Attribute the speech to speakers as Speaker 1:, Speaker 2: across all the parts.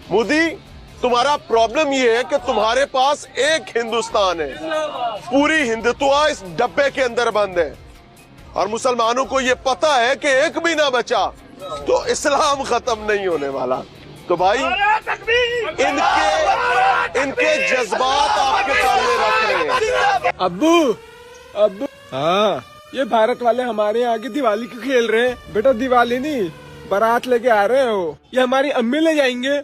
Speaker 1: मोदी, तुम्हारा प्रॉब्लम ये है कि तुम्हारे पास एक हिंदुस्तान है, पूरी हिंदुत्व इस डब्बे के अंदर बंद है, और मुसलमानों को ये पता है कि एक भी ना बचा तो इस्लाम खत्म नहीं होने वाला। तो भाई इनके जज्बात आपके सामने रख रहे हैं।
Speaker 2: अब्बू हाँ, ये भारत वाले हमारे यहाँ की दिवाली क्यों खेल रहे हैं? बेटा दिवाली नहीं, बारात लेके आ रहे हो। ये हमारी अम्मी ले जाएंगे,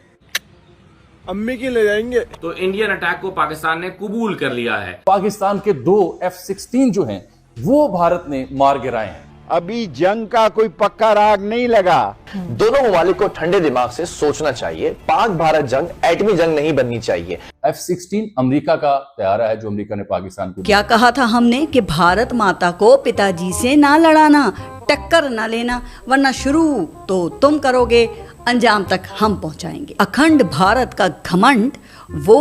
Speaker 2: अम्मी की ले जाएंगे।
Speaker 3: तो इंडियन अटैक को पाकिस्तान ने कबूल कर लिया है।
Speaker 4: पाकिस्तान के 2 F-16 जो हैं वो भारत ने मार गिराए हैं।
Speaker 5: अभी जंग का कोई पक्का राग नहीं लगा।
Speaker 6: दोनों ममालिक को ठंडे दिमाग से सोचना चाहिए। पाक भारत जंग एटमी जंग नहीं बननी चाहिए।
Speaker 4: F-16 अमेरिका का तैयारा है जो अमेरिका ने पाकिस्तान को।
Speaker 7: क्या कहा था हमने कि भारत माता को पिताजी से ना लड़ाना, टक्कर ना लेना, वरना शुरू तो तुम करोगे, अंजाम तक हम पहुंचाएंगे। अखंड भारत का घमंड, वो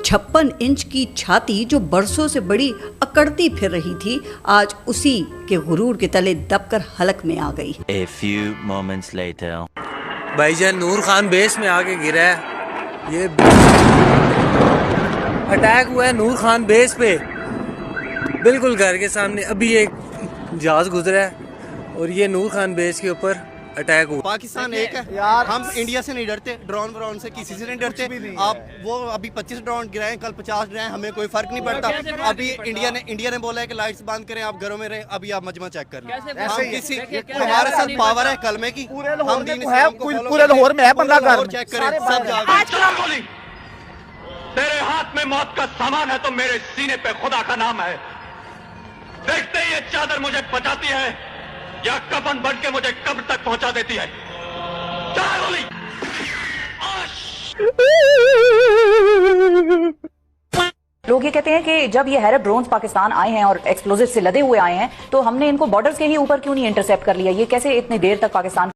Speaker 7: 56 इंच की छाती जो बरसों से बड़ी अकड़ती फिर रही थी, आज उसी के गुरूर के तले दबकर हलक में आ गई।
Speaker 8: A few moments later.
Speaker 9: भाईजान नूर खान बेस में आके गिरा है। ये अटैक हुआ है नूर खान बेस पे, बिल्कुल घर के सामने। अभी एक जहाज गुजरा है और ये नूर खान बेस के ऊपर अटैक हुआ।
Speaker 10: पाकिस्तान एक है यार, हम इंडिया से नहीं डरते, ड्रोन से किसी से नहीं डरते। आप वो अभी 25 ड्रोन गिराए, कल 50 गिराए, हमें कोई फर्क नहीं पड़ता। अभी इंडिया ने बोला है कि लाइट्स बंद करें, आप घरों में रहें। अभी आप मजमा चेक कर लें, हम किसी हमारे साथ पावर है कलमे की, हम पूरे लाहौर में है 15 घर, चेक करें सब जाके।
Speaker 11: तेरे हाथ में मौत का सामान है तो मेरे सीने पे खुदा का नाम है। देखते ही ये चादर मुझे बचाती है या कफन बन के मुझे कब्र तक पहुंचा देती है।
Speaker 12: लोग ये कहते हैं कि जब ये हैरब ड्रोन्स पाकिस्तान आए हैं और एक्सप्लोजिव से लदे हुए आए हैं तो हमने इनको बॉर्डर्स के ही ऊपर क्यों नहीं इंटरसेप्ट कर लिया? ये कैसे इतनी देर तक पाकिस्तान।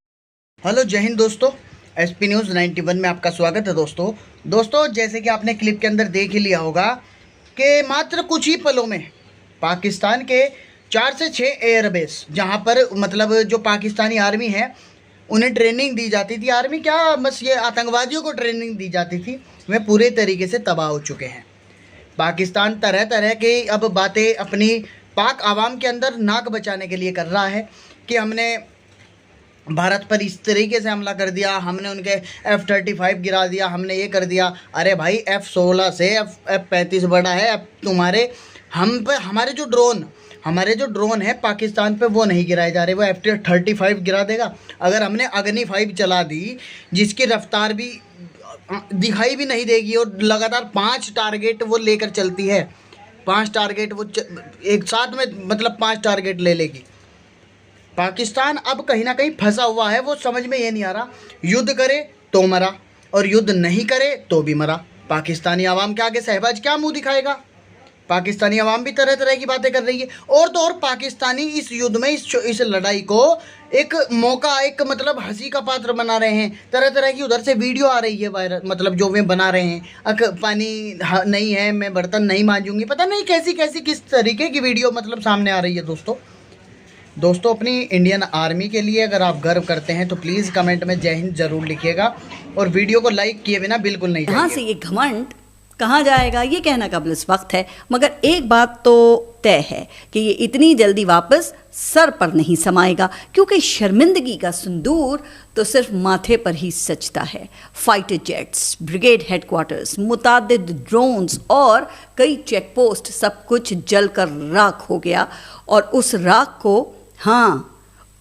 Speaker 13: हेलो जय हिंद दोस्तों, एसपी न्यूज़ 91 में आपका स्वागत है। दोस्तों जैसे कि आपने क्लिप के अंदर देख ही लिया होगा कि मात्र कुछ ही पलों में पाकिस्तान के 4 से 6 एयरबेस, जहां पर मतलब जो पाकिस्तानी आर्मी है उन्हें ट्रेनिंग दी जाती थी, आर्मी क्या बस ये आतंकवादियों को ट्रेनिंग दी जाती थी, वे पूरे तरीके से तबाह हो चुके हैं। पाकिस्तान तरह तरह की अब बातें अपनी पाक आवाम के अंदर नाक बचाने के लिए कर रहा है कि हमने भारत पर इस तरीके से हमला कर दिया, हमने उनके F-35 गिरा दिया, हमने ये कर दिया। अरे भाई F-16 से F-35 बड़ा है। अब तुम्हारे हमारे जो ड्रोन है पाकिस्तान पे वो नहीं गिराए जा रहे, वो F-35 गिरा देगा। अगर हमने अग्नि 5 चला दी जिसकी रफ्तार भी दिखाई भी नहीं देगी और लगातार 5 टारगेट वो लेकर चलती है, 5 टारगेट वो एक साथ में मतलब 5 टारगेट ले लेगी। पाकिस्तान अब कहीं ना कहीं फंसा हुआ है, वो समझ में ये नहीं आ रहा, युद्ध करे तो मरा और युद्ध नहीं करे तो भी मरा। पाकिस्तानी आवाम के आगे शहबाज क्या मुंह दिखाएगा? पाकिस्तानी आवाम भी तरह तरह की बातें कर रही है, और तो और पाकिस्तानी इस युद्ध में इस लड़ाई को एक मौका, एक मतलब हंसी का पात्र बना रहे हैं। तरह तरह की उधर से वीडियो आ रही है वायरल, मतलब जो वे बना रहे हैं, पानी नहीं है, मैं बर्तन नहीं मांजूंगी, पता नहीं कैसी कैसी किस तरीके की वीडियो मतलब सामने आ रही है। दोस्तों अपनी इंडियन आर्मी के लिए अगर आप गर्व करते हैं तो प्लीज़ कमेंट में जय हिंद जरूर लिखिएगा और वीडियो को लाइक किए बिना बिल्कुल नहीं
Speaker 7: कहाँ से ये घमंड कहाँ जाएगा ये कहना कबल इस वक्त है, मगर एक बात तो तय है कि ये इतनी जल्दी वापस सर पर नहीं समाएगा, क्योंकि शर्मिंदगी का सिंदूर तो सिर्फ माथे पर ही सजता है। फाइटर जेट्स, ब्रिगेड हेडक्वार्टर्स, मुतादिद ड्रोन्स और कई चेक पोस्ट, सब कुछ जलकर राख हो गया, और उस राख को, हाँ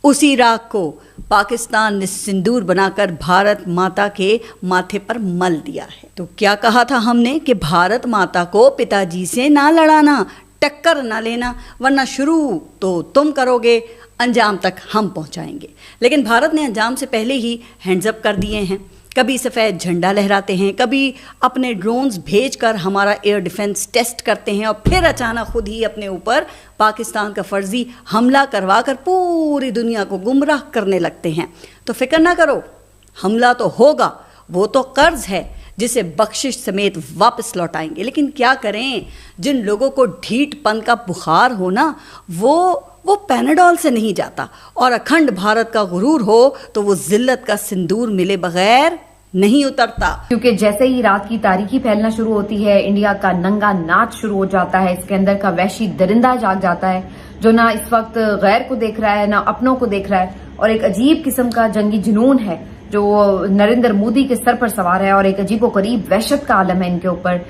Speaker 7: उसी राख को पाकिस्तान ने सिंदूर बनाकर भारत माता के माथे पर मल दिया है। तो क्या कहा था हमने कि भारत माता को पिताजी से ना लड़ाना, टक्कर ना लेना, वरना शुरू तो तुम करोगे, अंजाम तक हम पहुंचाएंगे। लेकिन भारत ने अंजाम से पहले ही हैंड्स अप कर दिए हैं। कभी सफ़ेद झंडा लहराते हैं, कभी अपने ड्रोन्स भेजकर हमारा एयर डिफेंस टेस्ट करते हैं, और फिर अचानक खुद ही अपने ऊपर पाकिस्तान का फर्जी हमला करवाकर पूरी दुनिया को गुमराह करने लगते हैं। तो फिक्र ना करो, हमला तो होगा, वो तो कर्ज है जिसे बख्शिश समेत वापस लौटाएंगे। लेकिन क्या करें, जिन लोगों को ढीठपन का बुखार हो ना, वो पैनाडॉल से नहीं जाता, और अखंड भारत का गुरूर हो तो वो जिल्लत का सिंदूर मिले बगैर नहीं उतरता।
Speaker 12: क्योंकि जैसे ही रात की तारीकी फैलना शुरू होती है, इंडिया का नंगा नाच शुरू हो जाता है। इसके अंदर का वहशी दरिंदा जाग जाता है, जो ना इस वक्त गैर को देख रहा है, ना अपनों को देख रहा है, और एक अजीब किस्म का जंगी जुनून है जो नरेंद्र मोदी के सर पर सवार है, और एक अजीबोगरीब वहशत का आलम है इनके ऊपर।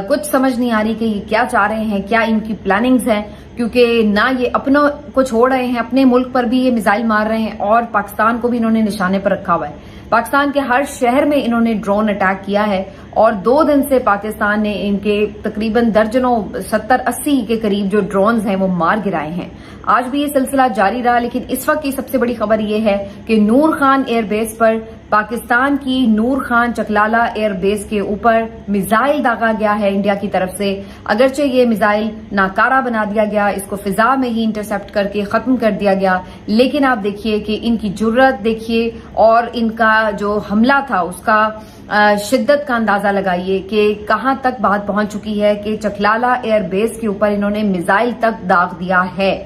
Speaker 12: कुछ समझ नहीं आ रही कि ये क्या चाह रहे हैं, क्या इनकी प्लानिंग्स हैं, क्योंकि ना ये अपनों को छोड़ रहे हैं, अपने मुल्क पर भी ये मिसाइल मार रहे हैं, और पाकिस्तान को भी इन्होंने निशाने पर रखा हुआ है। पाकिस्तान के हर शहर में इन्होंने ड्रोन अटैक किया है, और 2 दिन से पाकिस्तान ने इनके तकरीबन दर्जनों 70-80 के करीब जो ड्रोन्स हैं वो मार गिराए हैं। आज भी ये सिलसिला जारी रहा, लेकिन इस वक्त की सबसे बड़ी खबर ये है कि नूर खान एयरबेस पर, पाकिस्तान की नूर खान चकलाला एयरबेस के ऊपर मिसाइल दागा गया है इंडिया की तरफ से। अगरचे ये मिसाइल नाकारा बना दिया गया, इसको फिजा में ही इंटरसेप्ट करके खत्म कर दिया गया, लेकिन आप देखिए कि इनकी जुर्रत देखिए, और इनका जो हमला था उसका शिद्दत का अंदाजा लगाइए कि कहां तक बात पहुंच चुकी है कि चकलाला एयरबेस के ऊपर इन्होंने मिसाइल तक दाग दिया है।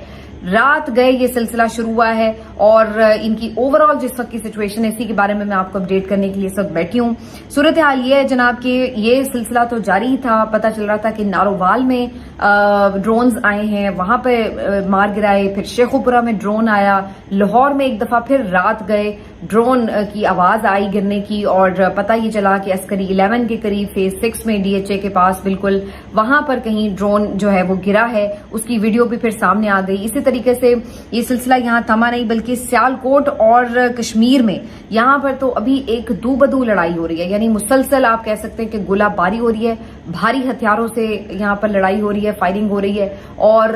Speaker 12: रात गए ये सिलसिला शुरू हुआ है, और इनकी ओवरऑल जिस वक्त की सिचुएशन है इसी के बारे में मैं आपको अपडेट करने के लिए इस वक्त बैठी हूँ। सूरत हाल ये है जनाब कि ये सिलसिला तो जारी ही था। पता चल रहा था कि नारोवाल में ड्रोन्स आए हैं, वहां पे मार गिराए, फिर शेखुपुरा में ड्रोन आया, लाहौर में एक दफा फिर रात गए, ड्रोन की आवाज आई गिरने की, और पता ये चला कि अस्करी 11 के करीब फेज 6 में DHA के पास बिल्कुल वहां पर कहीं ड्रोन जो है वो गिरा है, उसकी वीडियो भी फिर सामने आ गई। इसी तरीके से ये सिलसिला यहां थमा नहीं, बल्कि सियालकोट और कश्मीर में यहां पर तो अभी एक दूबदू लड़ाई हो रही है, यानी मुसलसल आप कह सकते हैं कि गोलाबारी हो रही है, भारी हथियारों से यहां पर लड़ाई हो रही है, फायरिंग हो रही है, और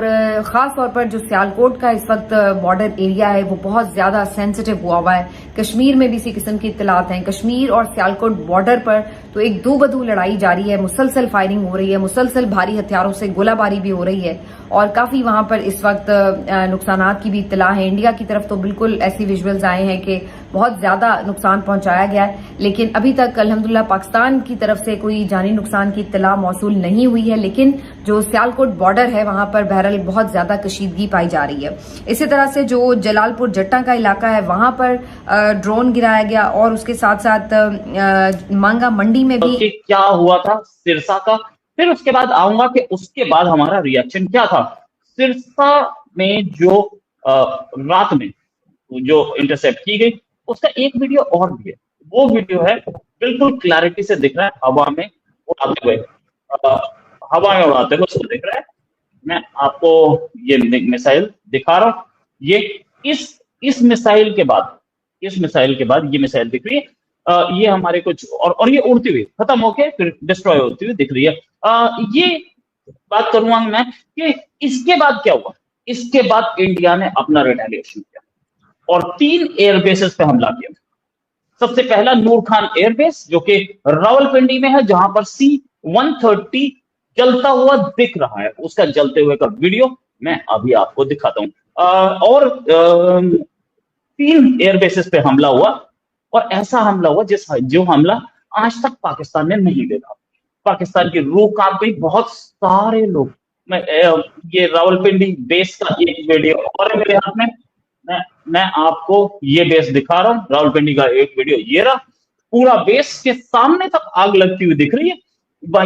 Speaker 12: खास तौर पर जो सियालकोट का इस वक्त बॉर्डर एरिया है वो बहुत ज्यादा सेंसिटिव हुआ है। कश्मीर में भी इसी किस्म की इत्तलात हैं। कश्मीर और सियालकोट बॉर्डर पर तो एक दूबदू लड़ाई जारी है, मुसलसल फायरिंग हो रही है, मुसलसल भारी हथियारों से गोलाबारी भी हो रही है, और काफी वहां पर इस वक्त नुकसानात की भी इत्तला है। इंडिया की तरफ तो बिल्कुल ऐसी विजुअल्स आए हैं कि बहुत ज्यादा नुकसान पहुंचाया गया है, लेकिन अभी तक अल्हम्दुलिल्लाह पाकिस्तान की तरफ से कोई जानी नुकसान की इत्तला मौसूल नहीं हुई है, लेकिन जो सियालकोट बॉर्डर है वहां पर बहरहाल बहुत ज्यादा कशीदगी पाई जा रही है। इसी तरह से जो जलालपुर जट्टा का इलाका है वहां पर ड्रोन गिराया गया, और उसके साथ साथ मांगा मंडी में भी
Speaker 14: क्या हुआ था सिरसा का, फिर उसके बाद आऊंगा कि उसके बाद हमारा रिएक्शन क्या था। सिरसा में जो रात में जो इंटरसेप्ट की गई उसका एक वीडियो और भी है, वो वीडियो है बिल्कुल क्लैरिटी से दिख रहा है, हवा में उड़ाते हुए उसको दिख रहा है। मैं आपको ये मिसाइल दिखा रहा हूं, ये इस मिसाइल के बाद ये मिसाइल दिख रही है। ये हमारे कुछ और ये उड़ती हुई खत्म होके फिर डिस्ट्रॉय होती हुई दिख रही है। ये बात करूंगा मैं कि इसके बाद क्या हुआ। इसके बाद इंडिया ने अपना रिटेलिएशन किया और 3 एयरबेसेस पे हमला किया। सबसे पहला नूर खान एयरबेस जो कि रावलपिंडी में है, जहां पर C-130 जलता हुआ दिख रहा है। उसका जलते हुए का वीडियो मैं अभी आपको दिखाता हूं। और 3 एयरबेसेस पे हमला हुआ, और ऐसा हमला हुआ जो हमला आज तक पाकिस्तान ने नहीं देखा। पाकिस्तान की रूह कांप गई, बहुत सारे लोग। ये रावलपिंडी बेस का एक वीडियो और है मेरे हाथ में, मैं आपको ये बेस दिखा रहा हूं। रावलपिंडी का एक वीडियो ये रहा, पूरा बेस के सामने तक आग लगती हुई दिख रही है।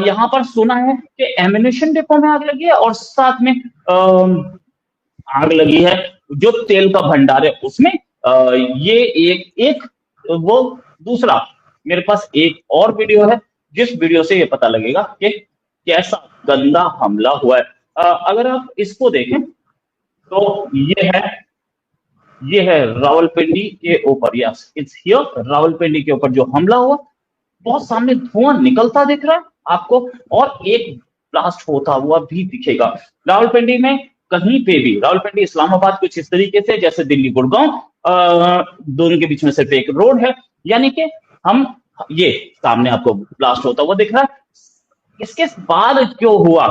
Speaker 14: यहां पर सुना है कि एमिनेशन डिपो में आग लगी है, और साथ में आग लगी है जो तेल का भंडार है उसमें। ये एक वो दूसरा मेरे पास एक और वीडियो है, जिस वीडियो से ये पता लगेगा कि कैसा गंदा हमला हुआ है। अगर आप इसको देखें तो ये है रावलपिंडी के ऊपर, यस इट्स हियर, रावलपिंडी के ऊपर जो हमला हुआ, बहुत सामने धुआं निकलता दिख रहा है आपको, और एक ब्लास्ट होता हुआ भी दिखेगा। रावलपिंडी में कहीं पे भी, रावलपिंडी इस्लामाबाद कुछ इस तरीके से जैसे दिल्ली गुड़गांव, दोनों के बीच में सिर्फ एक रोड है, यानी कि ये सामने आपको ब्लास्ट होता हुआ दिख रहा है। इसके बाद क्यों हुआ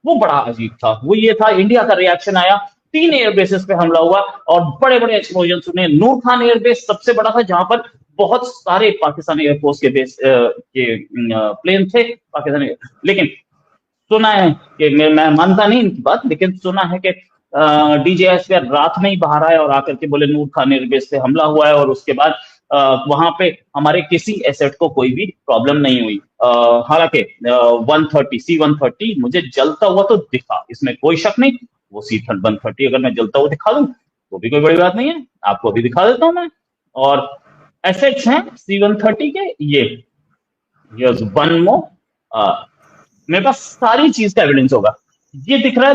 Speaker 14: वो बड़ा अजीब था। वो ये था, इंडिया का रिएक्शन आया, 3 एयरबेसेस पे हमला हुआ और बड़े बड़े एक्सप्लोजन सुने। नूर खान एयरबेस सबसे बड़ा था, जहां पर बहुत सारे पाकिस्तानी एयरफोर्स के बेस के प्लेन थे पाकिस्तानी। लेकिन सुना है कि मैं मानता नहीं इनकी बात, लेकिन सुना है कि DJI रात में ही बाहर आए और आकर के बोले नूर खान एयरबेस से हमला हुआ है, और उसके बाद वहां पे हमारे किसी एसेट को कोई भी प्रॉब्लम नहीं हुई। हालांकि 130 C-130 मुझे जलता हुआ तो दिखा, इसमें कोई शक नहीं। वो C-130 अगर मैं जलता हुआ दिखा दूं तो भी कोई बड़ी बात नहीं है, आपको अभी दिखा देता हूं मैं। और एसेट्स हैं C-130 के ये वन मोर, मेरे पास सारी चीज का एविडेंस होगा। ये दिख रहा है